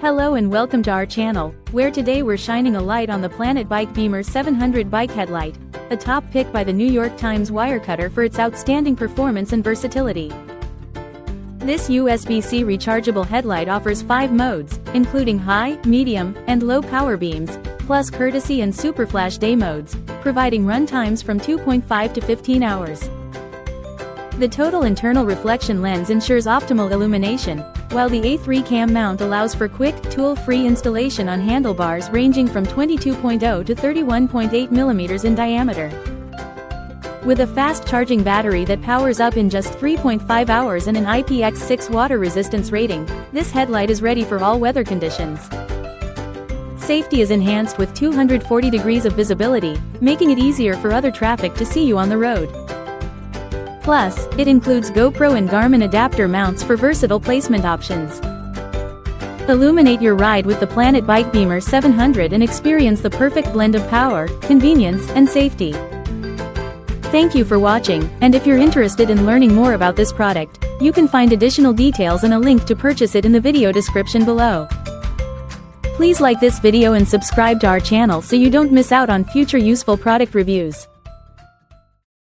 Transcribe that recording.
Hello and welcome to our channel, where today we're shining a light on the Planet Bike Beamer 700 Bike Headlight, a top pick by the New York Times Wirecutter for its outstanding performance and versatility. This USB-C rechargeable headlight offers 5 modes, including high, medium, and low power beams, plus Courtesy and Superflash day modes, providing run times from 2.5 to 15 hours. The total internal reflection lens ensures optimal illumination, while the A3 cam mount allows for quick, tool-free installation on handlebars ranging from 22.0 to 31.8 mm in diameter. With a fast-charging battery that powers up in just 3.5 hours and an IPX6 water resistance rating, this headlight is ready for all weather conditions. Safety is enhanced with 240 degrees of visibility, making it easier for other traffic to see you on the road. Plus, it includes GoPro and Garmin adapter mounts for versatile placement options. Illuminate your ride with the Planet Bike Beamer 700 and experience the perfect blend of power, convenience, and safety. Thank you for watching, and if you're interested in learning more about this product, you can find additional details and a link to purchase it in the video description below. Please like this video and subscribe to our channel so you don't miss out on future useful product reviews.